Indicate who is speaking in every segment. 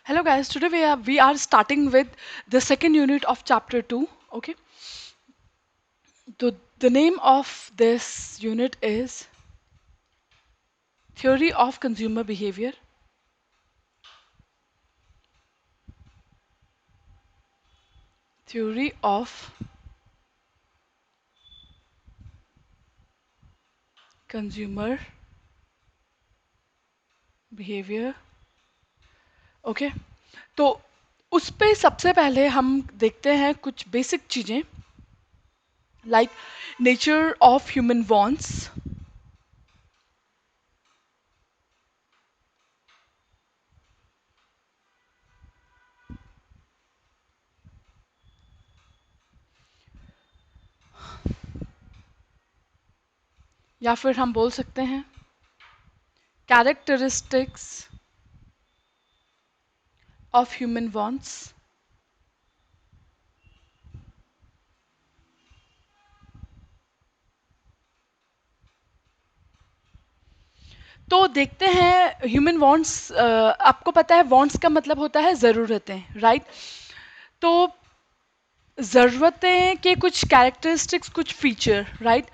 Speaker 1: Hello guys, today we are starting with the second unit of chapter 2. Okay. The name of this unit is Theory of Consumer Behavior. Theory of Consumer Behavior. Okay तो उस पे सबसे पहले हम देखते हैं कुछ basic चीजें like nature of human wants. या फिर हम बोल सकते हैं कैरेक्टरिस्टिक्स ऑफ ह्यूमन वॉन्ट्स. तो देखते हैं ह्यूमन वांट्स. आपको पता है वांट्स का मतलब होता है ज़रूरतें, राइट? तो ज़रूरतें के कुछ कैरेक्टरिस्टिक्स, कुछ फीचर, राइट?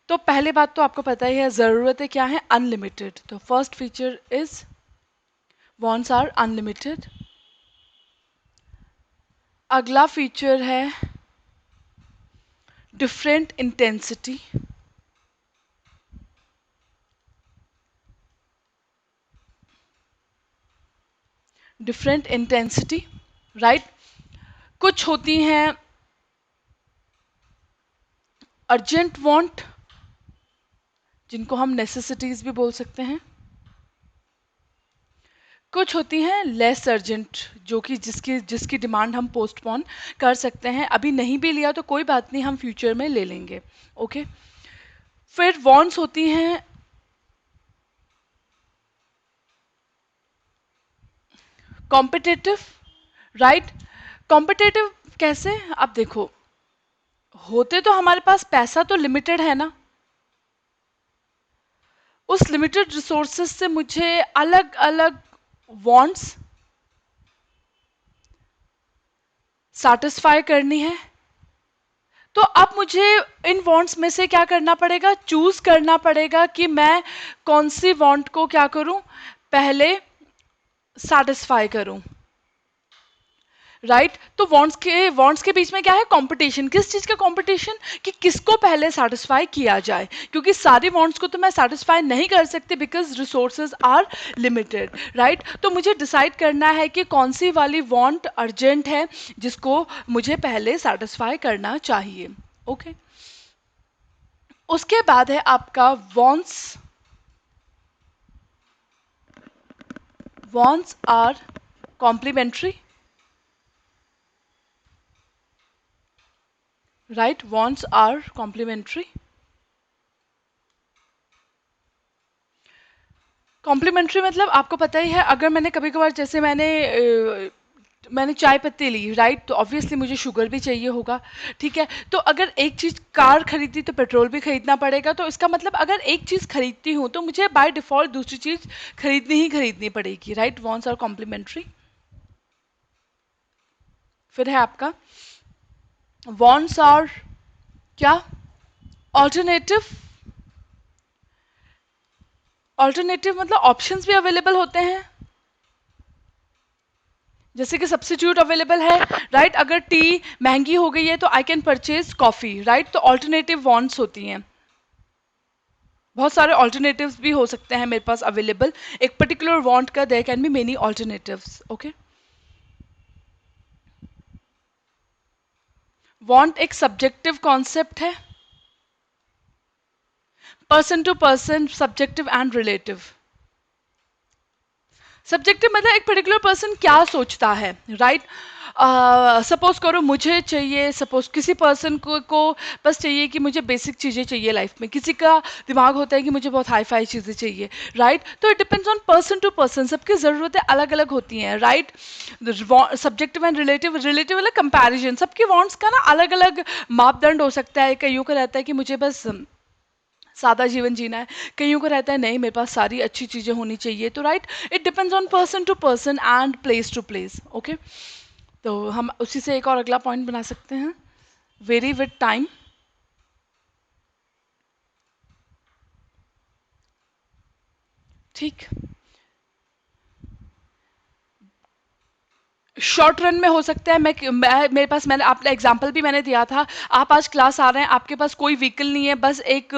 Speaker 1: तो पहले बात तो आपको पता ही है ज़रूरतें क्या हैं, अनलिमिटेड. तो first feature is wants are unlimited. अगला फीचर है different intensity. Different intensity, right? कुछ होती हैं अर्जेंट वांट, जिनको हम नेसेसिटीज भी बोल सकते हैं. कुछ होती हैं लेस अर्जेंट, जो कि जिसकी जिसकी डिमांड हम पोस्टपोन कर सकते हैं. अभी नहीं भी लिया तो कोई बात नहीं, हम फ्यूचर में ले लेंगे. ओके. फिर वॉन्ट्स होती हैं कॉम्पिटिटिव, राइट? कॉम्पिटिटिव कैसे? अब देखो, होते तो हमारे पास पैसा तो लिमिटेड है ना. उस लिमिटेड रिसोर्सेज से मुझे अलग अलग वॉन्ट्स सैटिस्फाई करनी है. तो अब मुझे इन वॉन्ट्स में से क्या करना पड़ेगा, चूज करना पड़ेगा कि मैं कौन सी वॉन्ट को क्या करूं, पहले सैटिस्फाई करूं, राइट? तो वॉन्ट्स के बीच में क्या है, कंपटीशन. किस चीज का कंपटीशन? कि किसको पहले सैटिस्फाई किया जाए, क्योंकि सारी वॉन्ट्स को तो मैं सैटिस्फाई नहीं कर सकती because resources are limited, right? तो मुझे डिसाइड करना है कि कौन सी वाली वॉन्ट अर्जेंट है, जिसको मुझे पहले सैटिस्फाई करना चाहिए. ओके. उसके बाद है आपका wants. Wants are complementary, right? Wants are complementary. Complementary मतलब आपको पता ही है, अगर मैंने कभी कभार जैसे मैंने चाय पत्ती ली, राइट? तो ऑब्वियसली मुझे शुगर भी चाहिए होगा, ठीक है? तो अगर एक चीज कार खरीदी तो पेट्रोल भी खरीदना पड़ेगा. तो इसका मतलब अगर एक चीज खरीदती हूँ तो मुझे बाय डिफॉल्ट दूसरी चीज खरीदनी पड़ेगी, राइट? Wants are complementary. फिर है आपका वॉन्ट्स आर क्या, ऑल्टरनेटिव. ऑल्टरनेटिव मतलब ऑप्शंस भी अवेलेबल होते हैं, जैसे कि सब्स्टिट्यूट अवेलेबल है, राइट? अगर टी महंगी हो गई है तो I can purchase coffee, right? तो ऑल्टरनेटिव वॉन्ट्स होती हैं. बहुत सारे ऑल्टरनेटिव्स भी हो सकते हैं मेरे पास अवेलेबल. एक पर्टिकुलर वॉन्ट का there can be many alternatives. Okay. Want एक सब्जेक्टिव कॉन्सेप्ट है, person to person, subjective and relative. Subjective मतलब एक पर्टिकुलर पर्सन क्या सोचता है, राइट? सपोज करो मुझे चाहिए, सपोज किसी पर्सन को बस चाहिए कि मुझे बेसिक चीज़ें चाहिए लाइफ में. किसी का दिमाग होता है कि मुझे बहुत हाई फाई चीज़ें चाहिए, राइट? तो it depends on person to person, सबकी ज़रूरतें अलग अलग होती हैं, right? Subjective and relative. Relative मतलब कंपैरिजन. सबके वांट्स का ना अलग अलग मापदंड हो सकता है. कईयों का रहता है कि मुझे बस सादा जीवन जीना है, कईयों को रहता है नहीं मेरे पास सारी अच्छी चीज़ें होनी चाहिए, तो right, it depends on person to person and place to place. Okay, तो हम उसी से एक और अगला पॉइंट बना सकते हैं, वेरी विद टाइम। ठीक, शॉर्ट रन में हो सकता है, मेरे पास, मैंने आपने एग्जांपल भी मैंने दिया था, आप आज क्लास आ रहे हैं, आपके पास कोई व्हीकल नहीं है, बस एक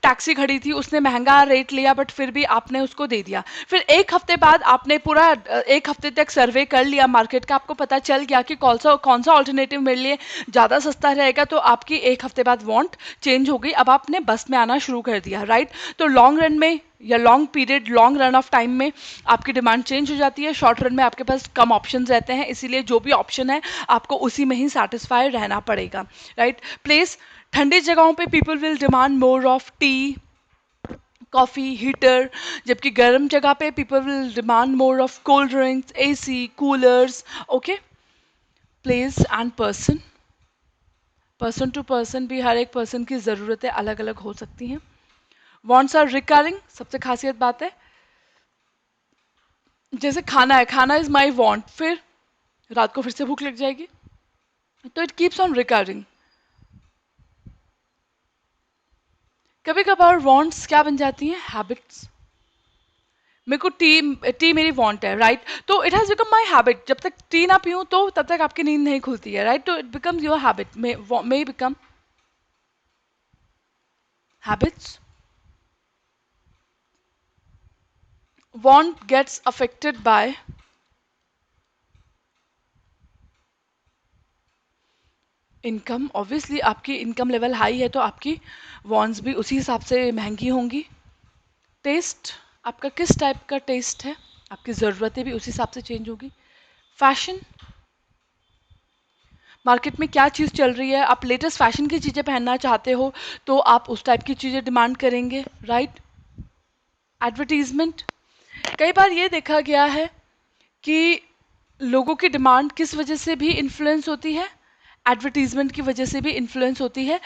Speaker 1: टैक्सी खड़ी थी, उसने महंगा रेट लिया बट फिर भी आपने उसको दे दिया। फिर एक हफ्ते बाद आपने पूरा एक हफ्ते तक सर्वे कर लिया मार्केट का, आपको पता चल गया कि कौन सा ऑल्टरनेटिव मेरे लिए ज़्यादा सस्ता रहेगा, तो आपकी एक हफ्ते बाद वांट चेंज हो गई, अब आपने बस में आना शुरू कर दिया, राइट। तो लॉन्ग रन में या long period, long run of time में आपकी डिमांड चेंज हो जाती है, शॉर्ट रन में आपके पास कम ऑप्शंस रहते हैं, इसीलिए जो भी ऑप्शन है आपको उसी में ही सेटिस्फाई रहना पड़ेगा, राइट। प्लेस, ठंडी जगहों पे people will demand more of tea, coffee, heater, जबकि गर्म जगह पे people will demand more of cold drinks, AC, coolers. Okay, place and person, person to person भी हर एक पर्सन की ज़रूरतें अलग अलग हो सकती हैं। वॉन्ट्स आर रिकरिंग, सबसे खासियत बात है, जैसे खाना है, खाना इज माई वॉन्ट, फिर रात को फिर से भूख लग जाएगी, तो इट कीप्स ऑन रिकरिंग। कभी कभार वॉन्ट्स क्या बन जाती हैं, हैबिट्स। मेरे को टी टी मेरी वांट है, राइट, तो it has become my habit, जब तक टी ना पीऊँ तो तब तक आपकी नींद नहीं खुलती है, राइट, तो it becomes your habit, may become habits. Want gets affected by income, obviously आपकी इनकम लेवल हाई है तो आपकी वॉन्ट्स भी उसी हिसाब से महंगी होंगी। टेस्ट, आपका किस टाइप का टेस्ट है, आपकी ज़रूरतें भी उस हिसाब से चेंज होगी। फैशन, मार्केट में क्या चीज़ चल रही है, आप लेटेस्ट फैशन की चीज़ें पहनना चाहते हो तो आप उस टाइप की चीज़ें डिमांड करेंगे, राइट। एडवर्टीजमेंट, कई बार ये देखा गया है कि लोगों की डिमांड किस वजह से भी इन्फ्लुएंस होती है, एडवर्टीजमेंट की वजह से भी इन्फ्लुएंस होती है।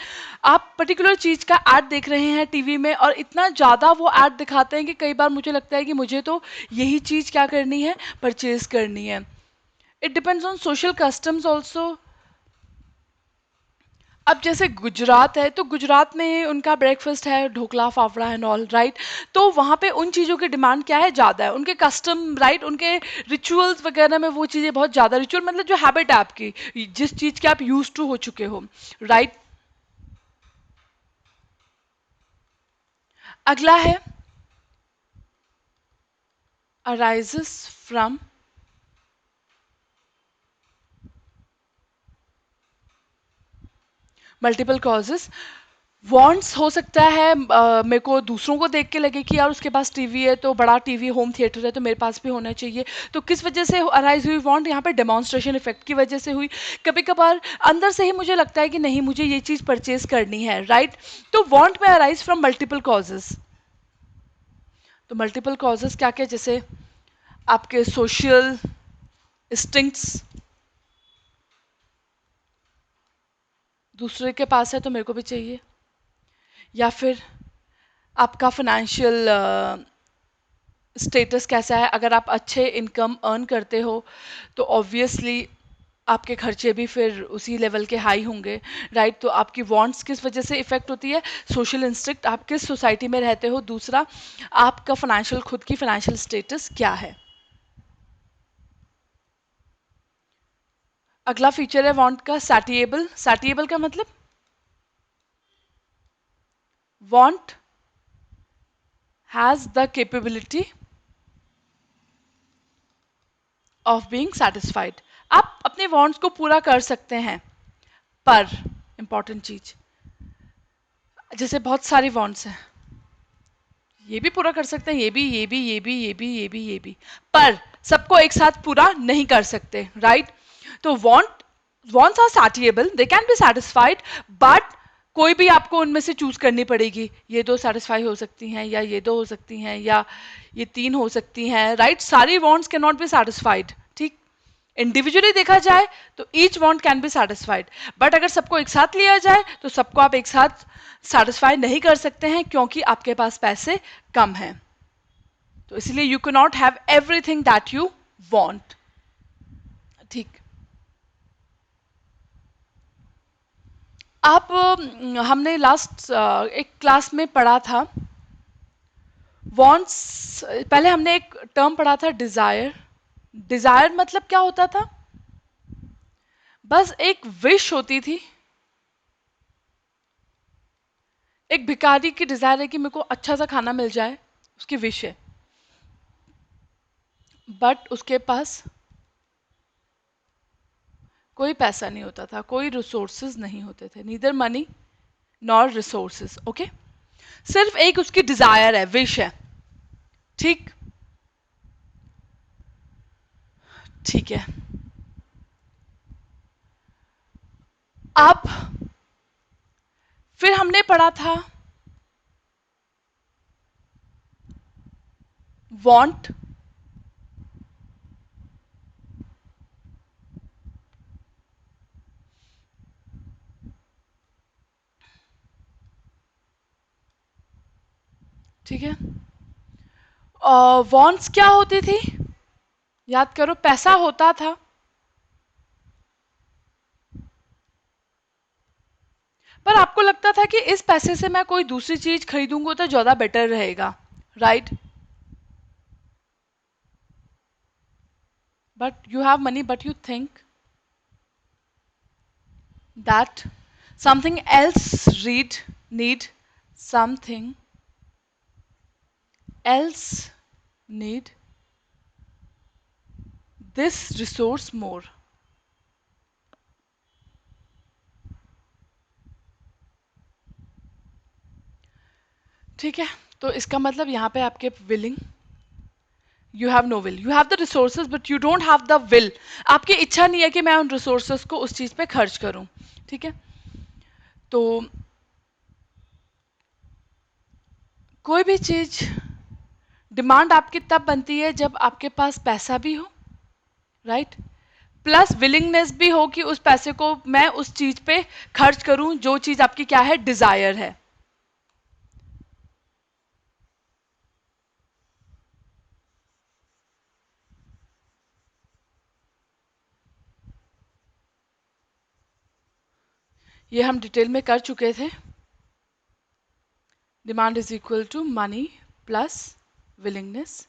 Speaker 1: आप पर्टिकुलर चीज़ का ऐड देख रहे हैं टीवी में और इतना ज़्यादा वो ऐड दिखाते हैं कि कई बार मुझे लगता है कि मुझे तो यही चीज़ क्या करनी है, परचेज करनी है। It depends on social customs also. अब जैसे गुजरात है तो गुजरात में उनका ब्रेकफास्ट है dhokla fafda and all, right, तो वहाँ पे उन चीज़ों की डिमांड क्या है, ज़्यादा है, उनके कस्टम, राइट, उनके रिचुअल्स वगैरह में वो चीज़ें बहुत ज़्यादा, रिचुअल मतलब जो हैबिट है आपकी, जिस चीज़ के आप यूज टू हो चुके हो, राइट। अगला है arises from multiple causes. Wants हो सकता है मेरे को दूसरों को देख के लगे कि यार उसके पास टीवी है तो बड़ा टीवी, होम थिएटर है तो मेरे पास भी होना चाहिए, तो किस वजह से अराइज हुई वॉन्ट, यहाँ पे डेमोन्स्ट्रेशन इफेक्ट की वजह से हुई। कभी कभार अंदर से ही मुझे लगता है कि नहीं मुझे ये चीज़ परचेज करनी है, राइट, तो वॉन्ट में अराइज फ्रॉम मल्टीपल कॉजेस। तो मल्टीपल कॉजेस क्या क्या, जैसे आपके सोशल इंस्टिंक्ट्स, दूसरे के पास है तो मेरे को भी चाहिए, या फिर आपका फाइनेंशियल स्टेटस कैसा है, अगर आप अच्छे इनकम अर्न करते हो तो ऑब्वियसली आपके खर्चे भी फिर उसी लेवल के हाई होंगे, राइट, तो आपकी वांट्स किस वजह से इफेक्ट होती है, सोशल इंस्टिक्ट, आप किस सोसाइटी में रहते हो, दूसरा आपका फाइनेंशियल, खुद की फाइनेंशियल स्टेटस क्या है। अगला फीचर है वांट का सैटिएबल। सैटिएबल का मतलब want has the capability of being satisfied, आप अपने वांट्स को पूरा कर सकते हैं, पर इंपॉर्टेंट चीज, जैसे बहुत सारी वांट्स हैं, ये भी पूरा कर सकते हैं, ये भी, पर सबको एक साथ पूरा नहीं कर सकते, राइट। तो wants are satiable, they can be satisfied, but कोई भी आपको उनमें से चूज करनी पड़ेगी, ये दो सेटिस्फाई हो सकती हैं या ये दो हो सकती हैं या ये तीन हो सकती हैं, राइट, सारी wants can not be satisfied, ठीक। इंडिविजुअली देखा जाए तो each want can be satisfied, but अगर सबको एक साथ लिया जाए तो सबको आप एक साथ सेटिस्फाई नहीं कर सकते हैं क्योंकि आपके पास पैसे कम हैं। तो इसलिए you can not have everything that you want. ठीक। आप हमने लास्ट एक क्लास में पढ़ा था वांट्स, पहले हमने एक टर्म पढ़ा था डिजायर। डिजायर मतलब क्या होता था? बस एक विश होती थी। एक भिखारी की डिजायर है कि मेरे को अच्छा सा खाना मिल जाए, उसकी विश है, बट उसके पास कोई पैसा नहीं होता था, कोई रिसोर्सेज नहीं होते थे, neither money nor resources. Okay, सिर्फ एक उसकी डिजायर है, विश है। ठीक। ठीक है। अब फिर हमने पढ़ा था वांट, ठीक है। वांट्स क्या होती थी? याद करो, पैसा होता था, पर आपको लगता था कि इस पैसे से मैं कोई दूसरी चीज खरीदूंगा तो ज्यादा बेटर रहेगा, right? But you have money, but you think that something else need something else need this resource more। ठीक है, तो इसका मतलब यहाँ पे आपके willing, you have no will, you have the resources but you don't have the will. आपकी इच्छा नहीं है कि मैं उन रिसोर्सेज को उस चीज पे खर्च करूं। ठीक है, तो कोई भी चीज डिमांड आपकी तब बनती है जब आपके पास पैसा भी हो, राइट? प्लस विलिंगनेस भी हो कि उस पैसे को मैं उस चीज पे खर्च करूं जो चीज आपकी क्या है, डिजायर है। ये हम डिटेल में कर चुके थे। Demand is equal to money plus willingness.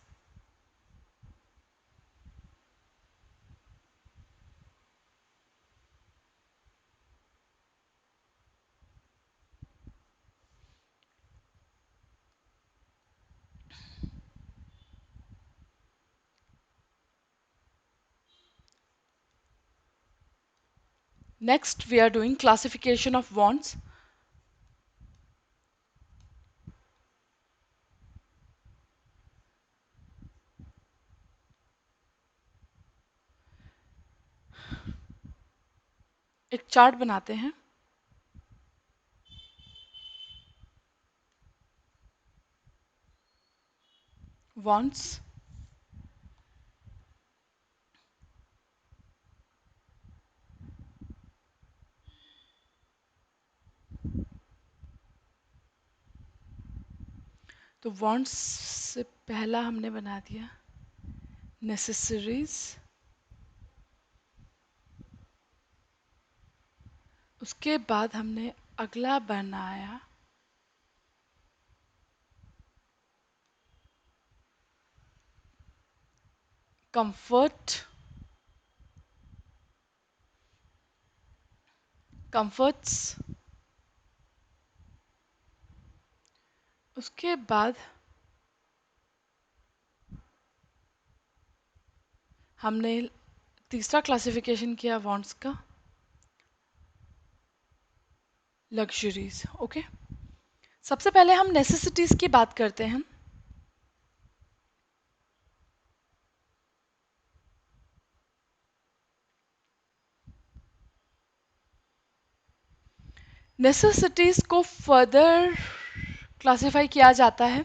Speaker 1: Next we are doing classification of wants. एक चार्ट बनाते हैं। वांट्स, तो वांट्स से पहला हमने बना दिया नेसेसरीज, उसके बाद हमने अगला बनाया कंफर्ट, कंफर्ट्स। उसके बाद हमने तीसरा क्लासिफिकेशन किया वांट्स का, लग्जरीज। ओके, सबसे पहले हम नेसेसिटीज की बात करते हैं। नेसेसिटीज को फर्दर क्लासिफाई किया जाता है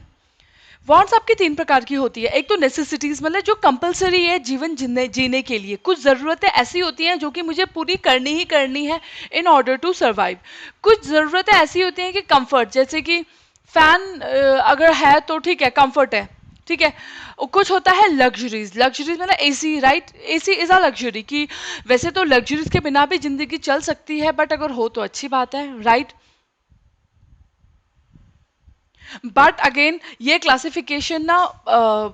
Speaker 1: वांट्स आपकी तीन प्रकार की होती है। एक तो नेसेसिटीज, मतलब जो कंपलसरी है जीवन जीने के लिए, कुछ ज़रूरतें ऐसी होती हैं जो कि मुझे पूरी करनी ही करनी है इन ऑर्डर टू सर्वाइव। कुछ ज़रूरतें ऐसी होती हैं कि कंफर्ट, जैसे कि फैन अगर है तो ठीक है, कंफर्ट है, ठीक है। और कुछ होता है लग्जरीज, लग्जरीज मतलब AC, right, AC is a luxury, कि वैसे तो लग्जरीज के बिना भी जिंदगी चल सकती है, बट अगर हो तो अच्छी बात है, राइट। बट अगेन ये क्लासिफिकेशन ना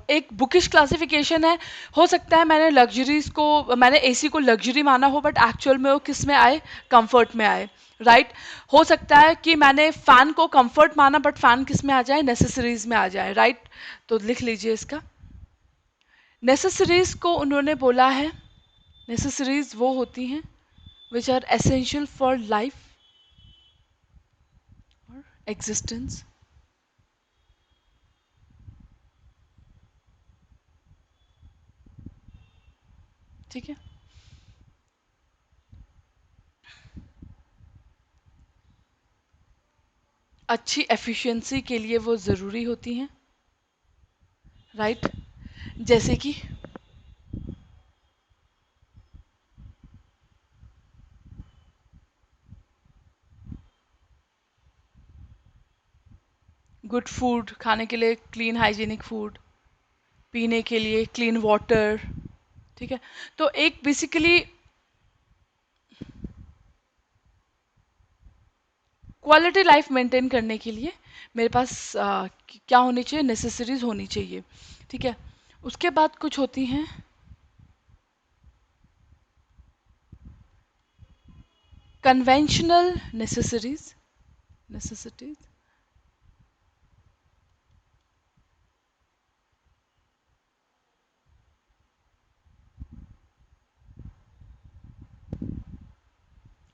Speaker 1: एक बुकिश क्लासिफिकेशन है। हो सकता है मैंने लग्जरीज को, मैंने एसी को लग्जरी माना हो, बट एक्चुअल में वो किस में आए, कंफर्ट में आए, राइट। हो सकता है कि मैंने फैन को कंफर्ट माना, बट फैन किस में आ जाए, नेसेसरीज में आ जाए, राइट। तो लिख लीजिए इसका। नेसेसरीज को उन्होंने बोला है, नेसेसरीज वो होती हैं which are essential for life और एग्जिस्टेंस, ठीक है। अच्छी एफिशिएंसी के लिए वो ज़रूरी होती हैं, राइट। जैसे कि गुड फूड, खाने के लिए क्लीन हाइजीनिक फूड, पीने के लिए क्लीन वाटर, ठीक है। तो एक बेसिकली क्वालिटी लाइफ मेंटेन करने के लिए मेरे पास क्या होनी चाहिए, नेसेसरीज होनी चाहिए, ठीक है। उसके बाद कुछ होती हैं कन्वेंशनल नेसेसरीज, नेसेसिटीज,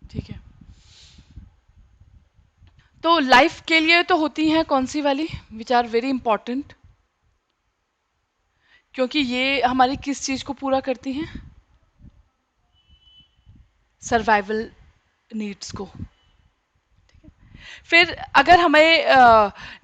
Speaker 1: ठीक है। तो लाइफ के लिए तो होती हैं कौन सी वाली, विच आर वेरी इंपॉर्टेंट, क्योंकि ये हमारी किस चीज़ को पूरा करती हैं, सर्वाइवल नीड्स को। फिर अगर हमें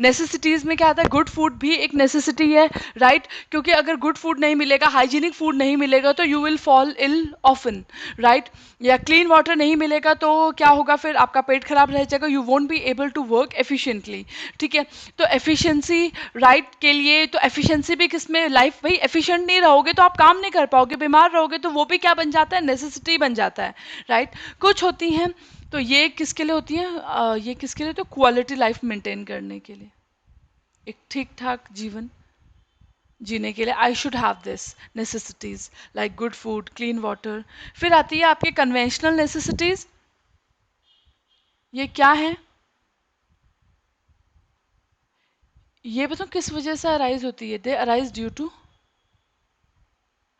Speaker 1: नेसेसिटीज़ में क्या आता है, गुड फूड भी एक नेसेसिटी है, राइट। क्योंकि अगर गुड फूड नहीं मिलेगा, हाइजीनिक फूड नहीं मिलेगा, तो you will fall ill often, right. या क्लीन वाटर नहीं मिलेगा तो क्या होगा, फिर आपका पेट खराब रह जाएगा, you won't be able to work efficiently, ठीक है। तो एफिशिएंसी, राइट, के लिए तो एफिशिएंसी भी किसमें, लाइफ, भाई एफिशिएंट नहीं रहोगे तो आप काम नहीं कर पाओगे, बीमार रहोगे तो वो भी क्या बन जाता है, नेसेसिटी बन जाता है, राइट। कुछ होती हैं, तो ये किसके लिए होती है, ये किसके लिए, तो क्वालिटी लाइफ मेंटेन करने के लिए, एक ठीक ठाक जीवन जीने के लिए I should have this necessities like good food, clean water. फिर आती है आपके कन्वेंशनल नेसेसिटीज। ये क्या है, ये बताओ किस वजह से अराइज होती है, they arise due to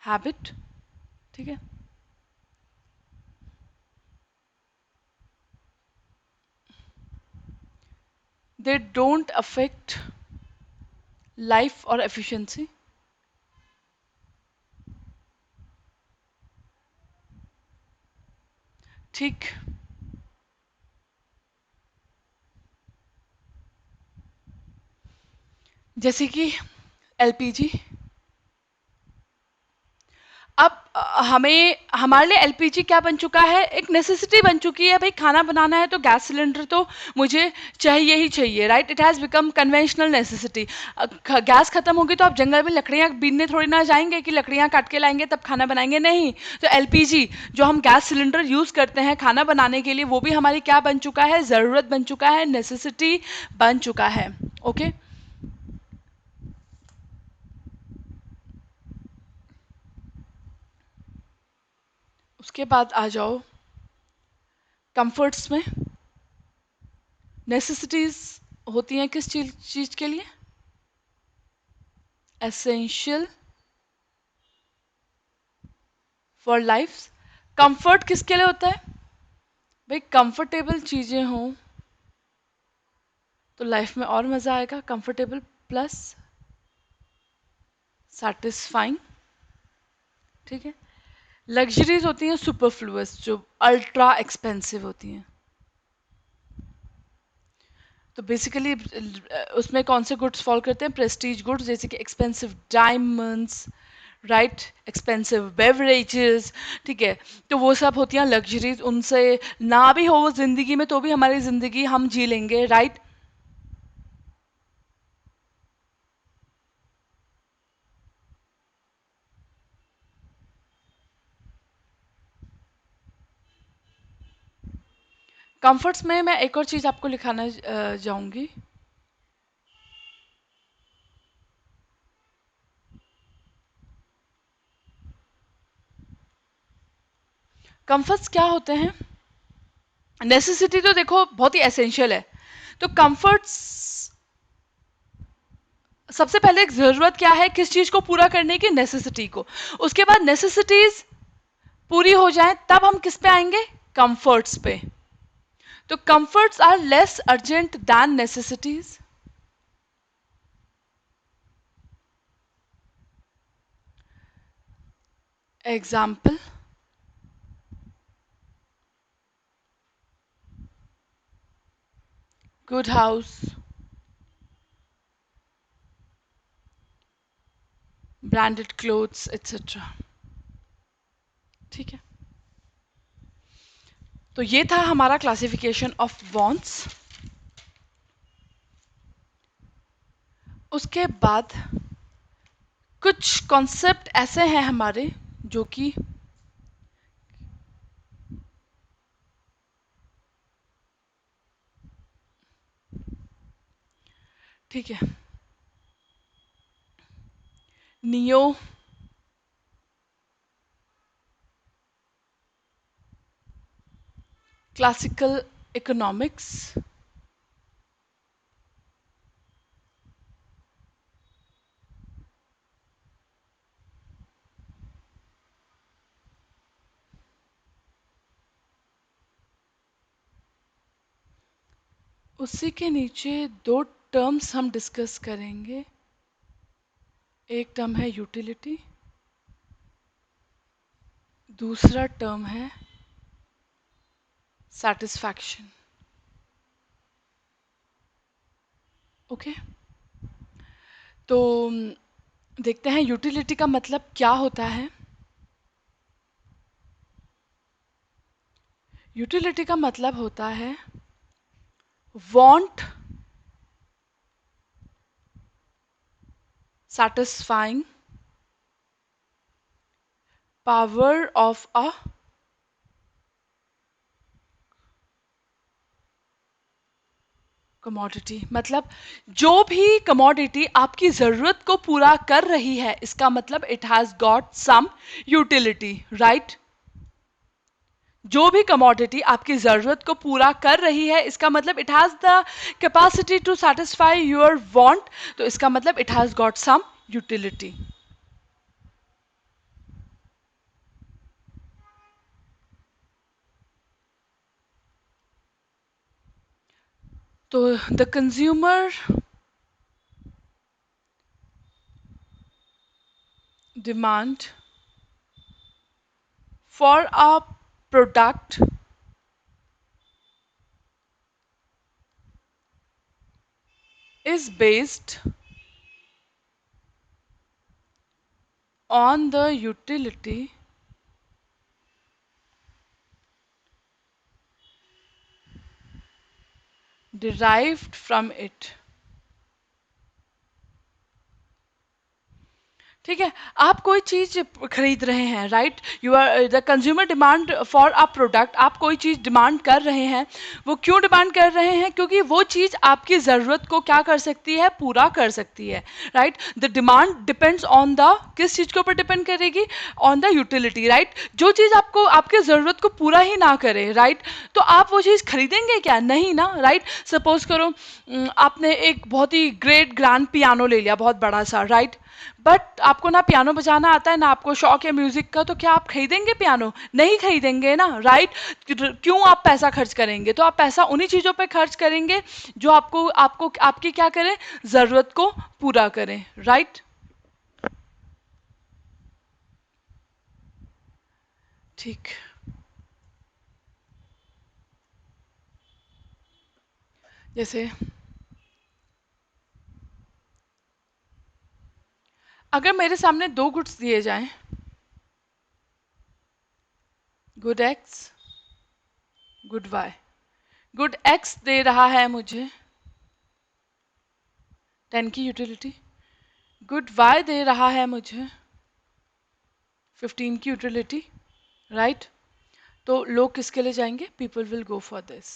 Speaker 1: habit, ठीक है। दे डोंट अफेक्ट लाइफ और एफिशिएंसी, ठीक। जैसे कि एलपीजी। अब हमें, हमारे लिए एलपीजी क्या बन चुका है, एक नेसेसिटी बन चुकी है, भाई खाना बनाना है तो गैस सिलेंडर तो मुझे चाहिए ही चाहिए, right. It has become conventional necessity. Gas खत्म होगी तो आप जंगल में लकड़ियाँ बीनने थोड़ी ना जाएंगे कि लकड़ियाँ काट के लाएंगे तब खाना बनाएंगे, नहीं। तो एलपीजी जो हम गैस सिलेंडर यूज़ करते हैं खाना बनाने के लिए, वो भी हमारी क्या बन चुका है, ज़रूरत बन चुका है, नेसेसिटी बन चुका है, ओके। उसके बाद आ जाओ कंफर्ट्स में। नेसेसिटीज होती हैं किस चीज के लिए, एसेंशियल फॉर लाइफ। कंफर्ट किसके लिए होता है, भाई कंफर्टेबल चीजें हों तो लाइफ में और मजा आएगा, कंफर्टेबल प्लस सेटिस्फाइंग, ठीक है। लग्जरीज होती हैं सुपरफ्लुअस, जो अल्ट्रा एक्सपेंसिव होती हैं। तो बेसिकली उसमें कौन से गुड्स फॉल करते हैं? प्रेस्टीज गुड्स, जैसे कि expensive diamonds, right, expensive beverages, ठीक है। तो वो सब होती हैं लग्जरीज, उनसे ना भी हो वो जिंदगी में तो भी हमारी जिंदगी हम जी लेंगे, राइट। कंफर्ट्स में मैं एक और चीज आपको लिखाना जाऊंगी। कंफर्ट्स क्या होते हैं? नेसेसिटी तो देखो बहुत ही एसेंशियल है। तो कंफर्ट्स, सबसे पहले एक जरूरत क्या है, किस चीज को पूरा करने की? नेसेसिटी को। उसके बाद नेसेसिटीज पूरी हो जाए तब हम किस पे आएंगे? कंफर्ट्स पे। तो comforts are less urgent than necessities. Example, good house, branded clothes etcetera. ठीक है। तो ये था हमारा क्लासिफिकेशन ऑफ वांट्स। उसके बाद कुछ कॉन्सेप्ट ऐसे हैं हमारे जो कि, ठीक है, नियो क्लासिकल इकोनॉमिक्स, उसी के नीचे दो टर्म्स हम डिस्कस करेंगे। एक टर्म है यूटिलिटी, दूसरा टर्म है सेटिस्फैक्शन। ओके। तो देखते हैं यूटिलिटी का मतलब क्या होता है। यूटिलिटी का मतलब होता है want satisfying power of a commodity. मतलब जो भी कमोडिटी आपकी जरूरत को पूरा कर रही है, इसका मतलब it has got some utility, right. जो भी कमोडिटी आपकी जरूरत को पूरा कर रही है, इसका मतलब it has the capacity to satisfy your want, तो इसका मतलब it has got some utility. तो the consumer demand for a product is based on the utility derived from it। ठीक है। आप कोई चीज खरीद रहे हैं, right, you are the consumer demand for a product, आप कोई चीज डिमांड कर रहे हैं। वो क्यों डिमांड कर रहे हैं? क्योंकि वो चीज आपकी जरूरत को क्या कर सकती है? पूरा कर सकती है, right. The demand depends on the, किस चीज के ऊपर डिपेंड करेगी? On the utility, right. जो चीज आपको आपकी जरूरत को पूरा ही ना करे, राइट, तो आप वो चीज खरीदेंगे क्या? नहीं ना, राइट। सपोज करो आपने एक बहुत ही ग्रेट ग्रैंड पियानो ले लिया, बहुत बड़ा सा, राइट, बट आपको ना पियानो बजाना आता है, ना आपको शौक है म्यूजिक का, तो क्या आप खरीदेंगे पियानो? नहीं खरीदेंगे ना, राइट। क्यों आप पैसा खर्च करेंगे? तो आप पैसा उन्हीं चीजों पे खर्च करेंगे जो आपको आपको आपकी क्या करें? जरूरत को पूरा करें, राइट। ठीक। जैसे अगर मेरे सामने दो गुड्स दिए जाएं, good X, good Y, good X दे रहा है मुझे 10 की यूटिलिटी, गुड वाई दे रहा है मुझे 15 की यूटिलिटी, राइट? तो लोग किसके लिए जाएंगे? People will go for this.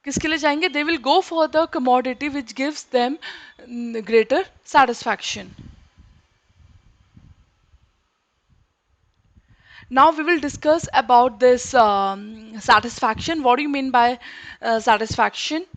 Speaker 1: किसके लिए जाएंगे? They will go for the commodity which gives them greater satisfaction. Now we will discuss about this satisfaction. What do you mean by satisfaction?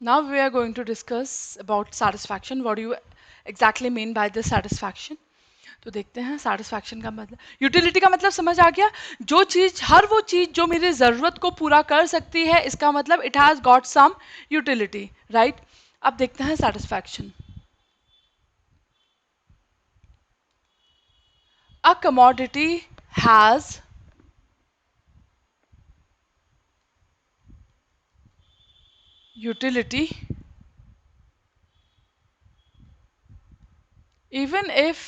Speaker 1: Now we are going to discuss about satisfaction. What do you exactly mean by this satisfaction? तो देखते हैं satisfaction का मतलब, utility का मतलब समझ आ गया? जो चीज, हर वो चीज जो मेरी जरूरत को पूरा कर सकती है, इसका मतलब it has got some utility, right? अब देखते हैं satisfaction. A commodity has utility even if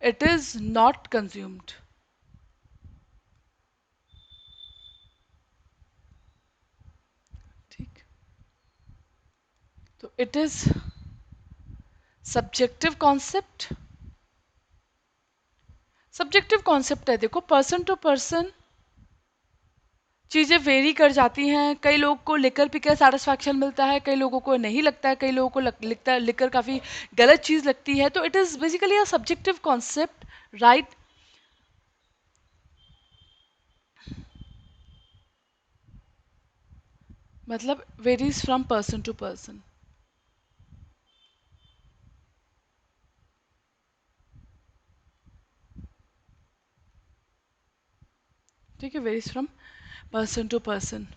Speaker 1: it is not consumed. ठीक, तो it is subjective concept. Subjective concept है, देखो पर्सन टू पर्सन चीज़ें वेरी कर जाती हैं। कई लोगों को लिकर पी के सेटिस्फैक्शन मिलता है, कई लोगों को नहीं लगता है, कई लोगों को लिखता है लिकर काफ़ी गलत चीज़ लगती है। तो it is basically a subjective concept, right? मतलब varies from person to person. ठीक है, varies from person to person.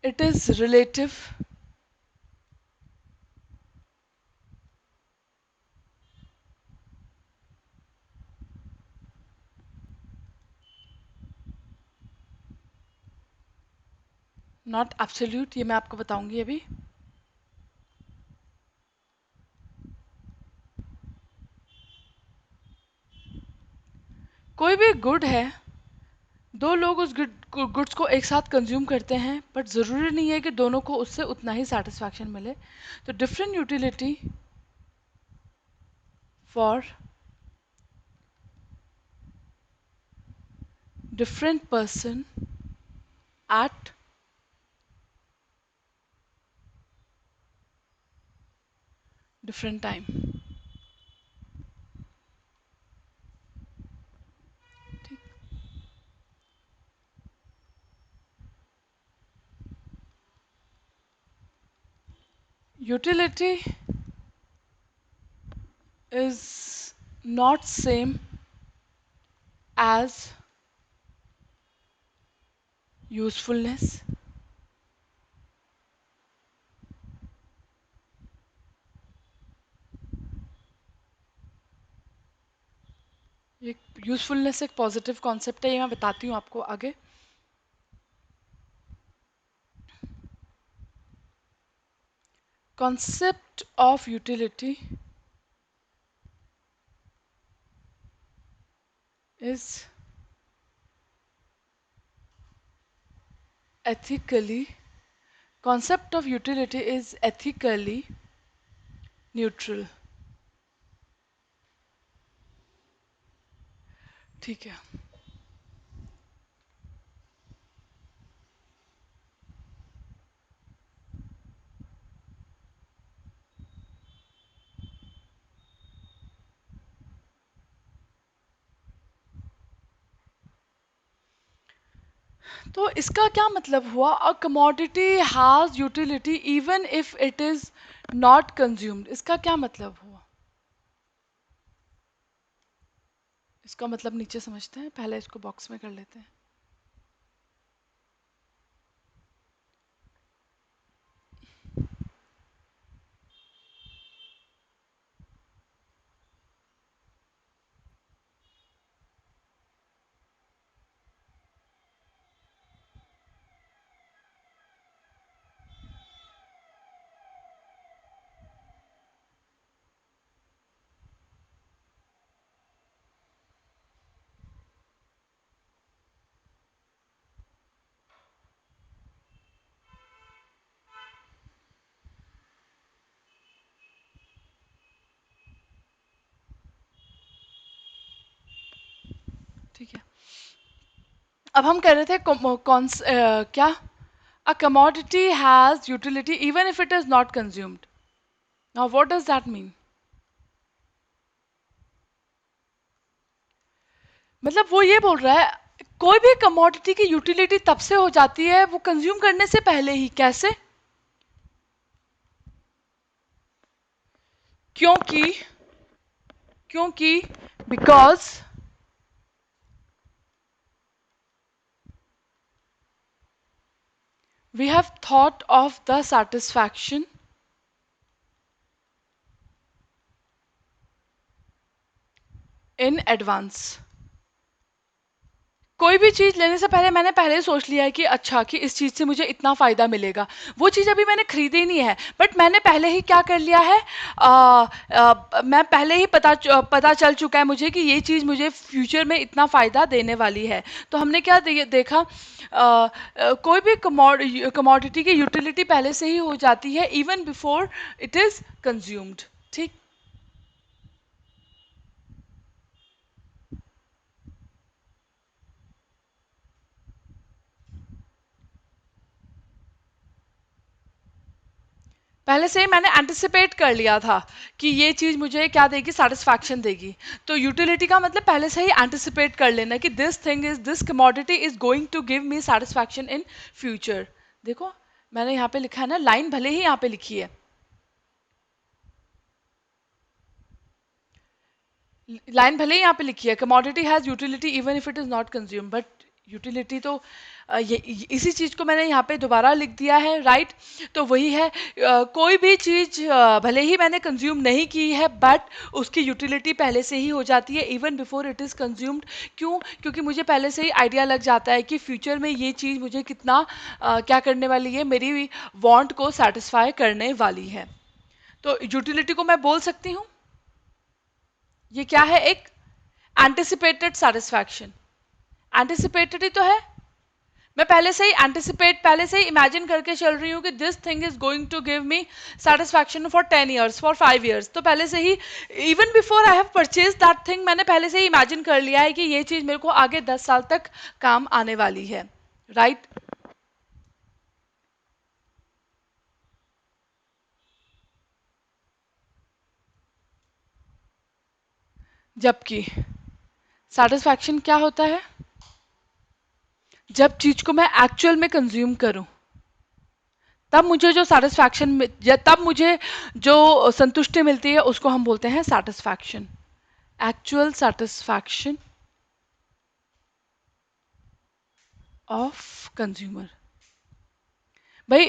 Speaker 1: It is relative, not absolute. ये मैं आपको बताऊंगी अभी। कोई भी गुड है, दो लोग उस गुड्स को एक साथ कंज्यूम करते हैं, बट ज़रूरी नहीं है कि दोनों को उससे उतना ही सेटिस्फैक्शन मिले। तो different utility for different person at different time. Utility is not same as usefulness. ये यूजफुलनेस एक पॉजिटिव कॉन्सेप्ट है, ये मैं बताती हूँ आपको आगे। Concept of utility is ethically, concept of utility is ethically neutral. ठीक है, तो इसका क्या मतलब हुआ? A commodity has utility even if it is not consumed, इसका क्या मतलब हुआ? इसका मतलब नीचे समझते हैं, पहले इसको बॉक्स में कर लेते हैं। ठीक है, अब हम कह रहे थे क्या? A commodity has utility even if it is not consumed. Now what does that mean? मतलब वो ये बोल रहा है कोई भी कमोडिटी की यूटिलिटी तब से हो जाती है वो कंज्यूम करने से पहले ही। कैसे? क्योंकि क्योंकि because we have thought of the satisfaction in advance. कोई भी चीज लेने से पहले मैंने पहले ही सोच लिया है कि अच्छा कि इस चीज से मुझे इतना फायदा मिलेगा। वो चीज अभी मैंने खरीदी नहीं है, बट मैंने पहले ही क्या कर लिया है, मैं पहले ही पता चल चुका है मुझे कि ये चीज मुझे फ्यूचर में इतना फायदा देने वाली है। तो हमने क्या देखा, कोई भी कमोडिटी की यूटिलिटी पहले से ही हो जाती है even before it is consumed. ठीक। पहले से ही मैंने एंटिसिपेट कर लिया था कि ये चीज मुझे क्या देगी, सेटिस्फैक्शन देगी। तो यूटिलिटी का मतलब पहले से ही एंटिसिपेट कर लेना कि this commodity is going to give me satisfaction in future. देखो मैंने यहाँ पे लिखा है ना, लाइन भले ही यहाँ पे लिखी है, लाइन भले ही यहाँ पे लिखी है commodity has utility even if it is not consume, but utility तो इसी चीज को मैंने यहाँ पे दोबारा लिख दिया है, राइट। तो वही है, कोई भी चीज भले ही मैंने कंज्यूम नहीं की है बट उसकी यूटिलिटी पहले से ही हो जाती है even before it is consumed. क्यों? क्योंकि मुझे पहले से ही आइडिया लग जाता है कि फ्यूचर में ये चीज मुझे कितना क्या करने वाली है, मेरी वांट को सेटिस्फाई करने वाली है। तो यूटिलिटी को मैं बोल सकती हूँ ये क्या है, एक एंटिसिपेटेड सेटिस्फैक्शन। एंटिसिपेटेड ही तो है, मैं पहले से ही इमेजिन करके चल रही हूँ कि this thing is going to give me satisfaction for 10 years, for 5 years. तो पहले से ही even before I have purchase that thing मैंने पहले से ही इमेजिन कर लिया है कि ये चीज मेरे को आगे 10 साल तक काम आने वाली है, राइट। जबकि सेटिस्फैक्शन क्या होता है? जब चीज को मैं एक्चुअल में कंज्यूम करूं तब मुझे जो सेटिस्फैक्शन, या तब मुझे जो संतुष्टि मिलती है उसको हम बोलते हैं satisfaction, actual satisfaction of consumer. भाई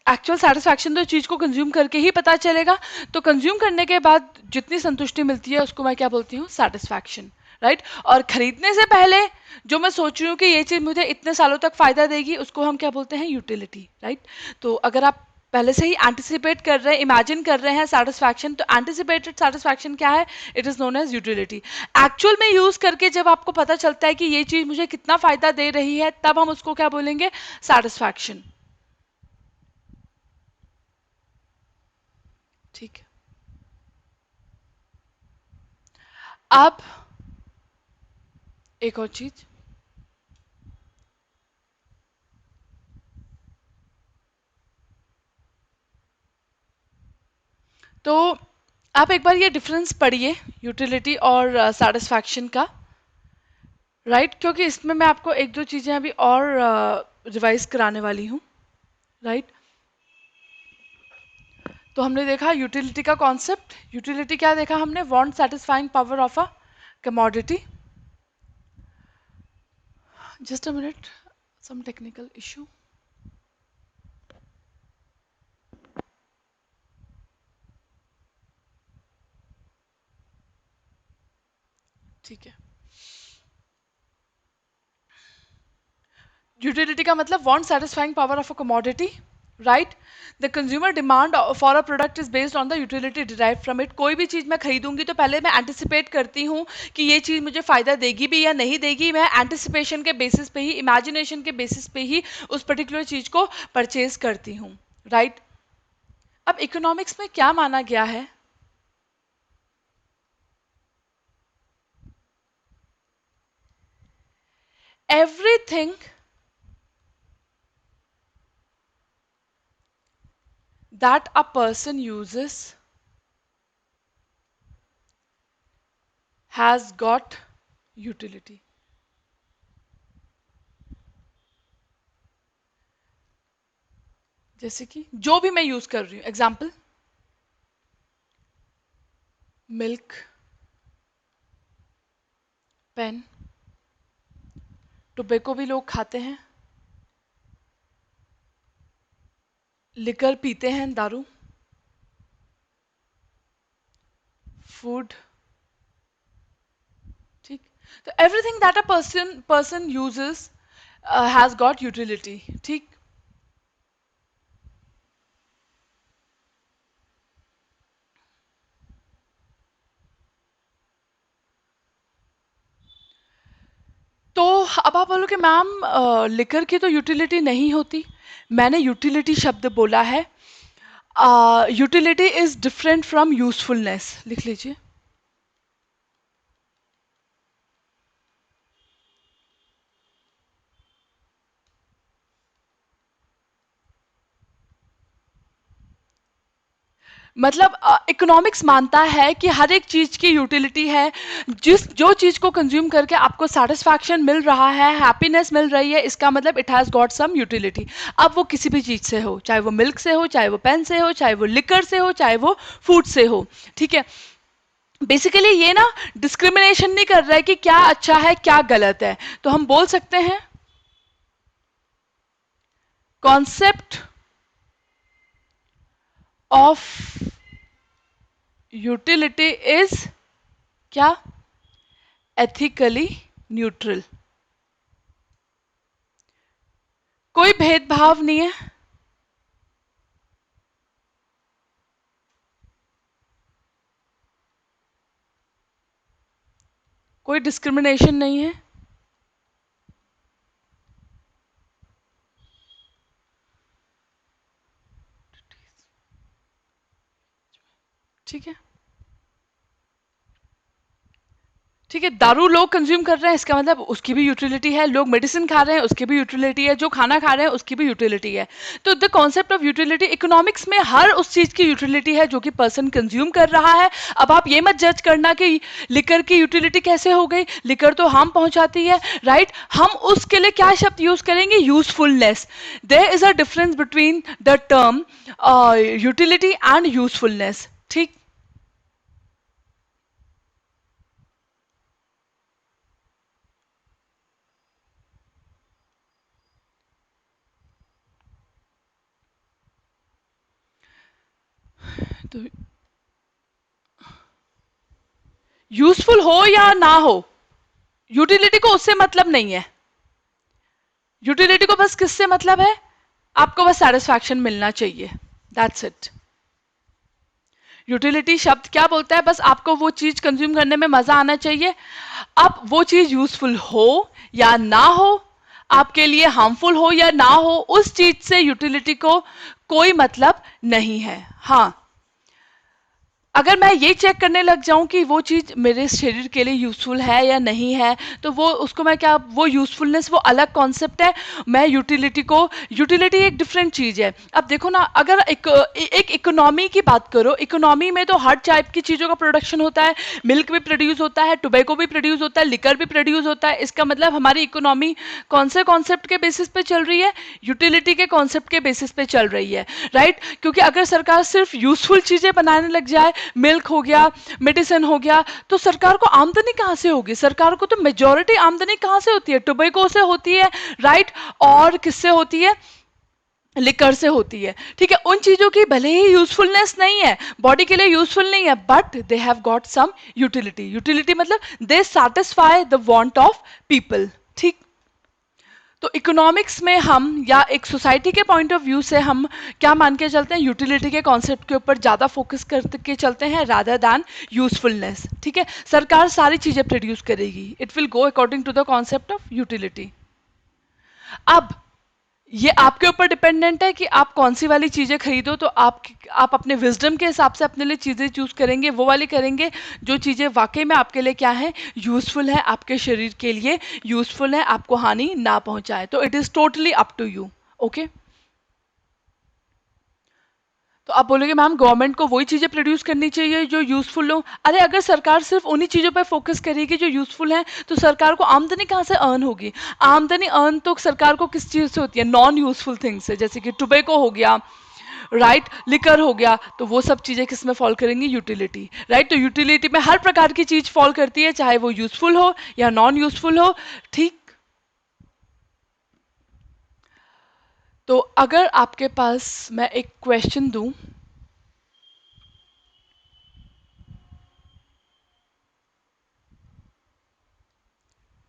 Speaker 1: एक्चुअल सेटिस्फैक्शन तो चीज को कंज्यूम करके ही पता चलेगा। तो कंज्यूम करने के बाद जितनी संतुष्टि मिलती है उसको मैं क्या बोलती हूँ, सेटिस्फैक्शन, राइट। और खरीदने से पहले जो मैं सोच रही हूँ कि ये चीज मुझे इतने सालों तक फायदा देगी उसको हम क्या बोलते हैं, यूटिलिटी, राइट। तो अगर आप पहले से ही एंटिसिपेट कर रहे हैं, इमेजिन कर रहे हैं सेटिस्फैक्शन, तो एंटिसिपेटेड सेटिस्फैक्शन क्या है, it is known as utility. Actual में यूज करके जब आपको पता चलता है कि ये चीज मुझे कितना फायदा दे रही है तब हम उसको क्या बोलेंगे, सेटिस्फैक्शन। ठीक है। अब एक और चीज, तो आप एक बार ये डिफरेंस पढ़िए यूटिलिटी और सेटिस्फैक्शन का, राइट, क्योंकि इसमें मैं आपको एक दो चीजें अभी और रिवाइज कराने वाली हूँ। राइट, तो हमने देखा यूटिलिटी का कॉन्सेप्ट। यूटिलिटी क्या देखा हमने? Want satisfying power of a commodity. Just a minute, some technical issue. ठीक है, यूटिलिटी का मतलब want satisfying power of a commodity. Right, the consumer demand for a product is based on the utility derive from it. कोई भी चीज मैं खरीदूंगी तो पहले मैं एंटिसिपेट करती हूँ कि ये चीज मुझे फायदा देगी भी या नहीं देगी। मैं एंटिसिपेशन के बेसिस पे ही, इमेजिनेशन के बेसिस पे ही उस पर्टिकुलर चीज को परचेज करती हूँ। राइट, अब इकोनॉमिक्स में क्या माना गया है? Everything that a person uses has got utility। जैसे कि जो भी मैं यूज कर रही हूं, एग्जाम्पल मिल्क, पेन, टोबैको भी लोग खाते हैं, लिकर पीते हैं, दारू, फूड। ठीक, तो everything that a person uses has got utility. ठीक, तो अब आप बोलो कि मैम लिकर की तो यूटिलिटी नहीं होती। मैंने यूटिलिटी शब्द बोला है। Utility is different from usefulness, लिख लीजिए। मतलब इकोनॉमिक्स मानता है कि हर एक चीज की यूटिलिटी है। जिस जो चीज को कंज्यूम करके आपको सेटिस्फैक्शन मिल रहा है, हैप्पीनेस मिल रही है, इसका मतलब it has got some utility. अब वो किसी भी चीज से हो, चाहे वो मिल्क से हो, चाहे वो पेन से हो, चाहे वो लिकर से हो, चाहे वो फूड से हो। ठीक है, बेसिकली ये ना डिस्क्रिमिनेशन नहीं कर रहा है कि क्या अच्छा है क्या गलत है। तो हम बोल सकते हैं कॉन्सेप्ट ऑफ यूटिलिटी इज क्या? Ethically neutral. कोई भेदभाव नहीं है, कोई डिस्क्रिमिनेशन नहीं है। ठीक है, ठीक है, दारू लोग कंज्यूम कर रहे हैं, इसका मतलब उसकी भी यूटिलिटी है। लोग मेडिसिन खा रहे हैं, उसकी भी यूटिलिटी है। जो खाना खा रहे हैं, उसकी भी यूटिलिटी है। तो the concept of utility, economics में हर उस चीज की यूटिलिटी है जो कि पर्सन कंज्यूम कर रहा है। अब आप ये मत जज करना कि लिकर की यूटिलिटी कैसे हो गई, लिकर तो हार्म पहुंचाती है। राइट, हम उसके लिए क्या शब्द यूज करेंगे? Usefulness. There is a difference between the term utility and usefulness. ठीक, तो यूजफुल हो या ना हो, यूटिलिटी को उससे मतलब नहीं है। यूटिलिटी को बस किससे मतलब है? आपको बस सेटिस्फैक्शन मिलना चाहिए, दैट्स इट। यूटिलिटी शब्द क्या बोलता है? बस आपको वो चीज कंज्यूम करने में मजा आना चाहिए। अब वो चीज यूजफुल हो या ना हो, आपके लिए हार्मफुल हो या ना हो, उस चीज से यूटिलिटी को कोई मतलब नहीं है। हाँ, अगर मैं ये चेक करने लग जाऊं कि वो चीज़ मेरे शरीर के लिए यूज़फुल है या नहीं है, तो वो उसको मैं क्या, वो यूज़फुलनेस वो अलग कॉन्सेप्ट है। मैं यूटिलिटी को, यूटिलिटी एक डिफरेंट चीज़ है। अब देखो ना, अगर एक इकोनॉमी की बात करो, इकोनॉमी में तो हर टाइप की चीज़ों का प्रोडक्शन होता है। मिल्क भी प्रोड्यूस होता है, टोबैको भी प्रोड्यूस होता है, लिकर भी प्रोड्यूस होता है। इसका मतलब हमारी इकोनॉमी कौन से कॉन्सेप्ट के बेसिस पे चल रही है? यूटिलिटी के कॉन्सेप्ट के बेसिस पे चल रही है, राइट? क्योंकि अगर सरकार सिर्फ यूजफुल चीजें बनाने लग जाए, मिल्क हो गया, मेडिसिन हो गया, तो सरकार को आमदनी कहाँ से होगी? सरकार को तो मेजोरिटी आमदनी कहाँ से होती है? टोबैको से होती है, राइट? और किससे होती है? लिकर से होती है। ठीक है, उन चीजों की भले ही यूजफुलनेस नहीं है, बॉडी के लिए यूजफुल नहीं है, but they have got some utility. Utility मतलब they satisfy the want of people. ठीक। तो इकोनॉमिक्स में हम, या एक सोसाइटी के पॉइंट ऑफ व्यू से हम क्या मान के चलते हैं? यूटिलिटी के कॉन्सेप्ट के ऊपर ज़्यादा फोकस करके चलते हैं रादर दैन यूजफुलनेस। ठीक है, सरकार सारी चीज़ें प्रोड्यूस करेगी, it will go according to the concept of utility. अब ये आपके ऊपर डिपेंडेंट है कि आप कौन सी वाली चीज़ें खरीदो। तो आप अपने विजडम के हिसाब से अपने लिए चीज़ें चूज करेंगे, वो वाली करेंगे जो चीज़ें वाकई में आपके लिए क्या है? यूजफुल है, आपके शरीर के लिए यूजफुल है, आपको हानि ना पहुंचाए। तो it is totally up to you. Okay. तो आप बोलोगे मैम गवर्नमेंट को वही चीज़ें प्रोड्यूस करनी चाहिए जो यूज़फुल हो। अरे अगर सरकार सिर्फ उन्हीं चीज़ों पर फोकस करेगी जो यूज़फुल हैं, तो सरकार को आमदनी कहाँ से अर्न होगी? आमदनी अर्न तो सरकार को किस चीज़ से होती है? नॉन यूज़फुल थिंग्स से, जैसे कि टोबैको हो गया, राइट, लिकर हो गया। तो वो सब चीज़ें किस में फॉल करेंगी? Utility, right? तो यूटिलिटी में हर प्रकार की चीज़ फॉल करती है, चाहे वो यूज़फुल हो या नॉन यूज़फुल हो। ठीक। तो अगर आपके पास मैं एक क्वेश्चन दूं,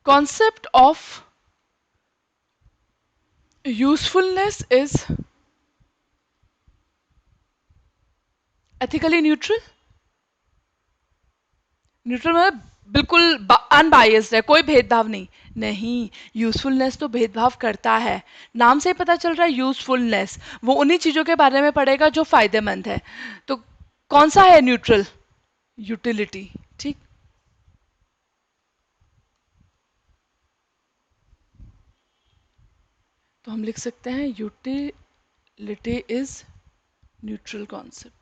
Speaker 1: concept of usefulness is ethically neutral। Neutral मतलब बिल्कुल अनबायस्ड है, कोई भेदभाव नहीं। नहीं, यूजफुलनेस तो भेदभाव करता है। नाम से ही पता चल रहा है यूजफुलनेस, वो उन्हीं चीजों के बारे में पढ़ेगा जो फायदेमंद है। तो कौन सा है न्यूट्रल? यूटिलिटी। ठीक। तो हम लिख सकते हैं utility is neutral concept.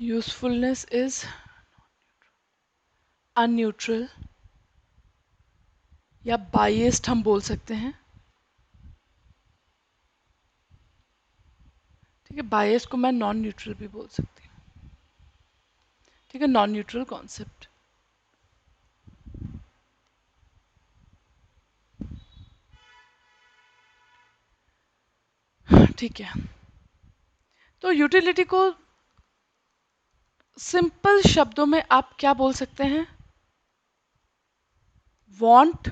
Speaker 1: Usefulness is unneutral, या बायस्ड हम बोल सकते हैं। ठीक है, बायस को मैं नॉन न्यूट्रल भी बोल सकती हूँ। ठीक है, नॉन न्यूट्रल कॉन्सेप्ट। ठीक है, तो यूटिलिटी को सिंपल शब्दों में आप क्या बोल सकते हैं? Want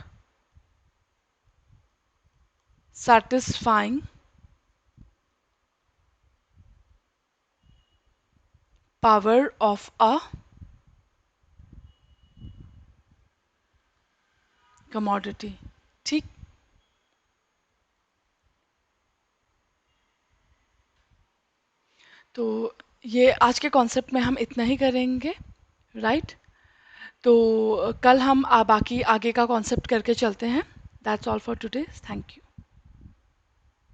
Speaker 1: satisfying power of a commodity। ठीक। तो ये आज के कॉन्सेप्ट में हम इतना ही करेंगे, राइट? तो कल हम बाकी आगे का कॉन्सेप्ट करके चलते हैं। That's all for today, thank you.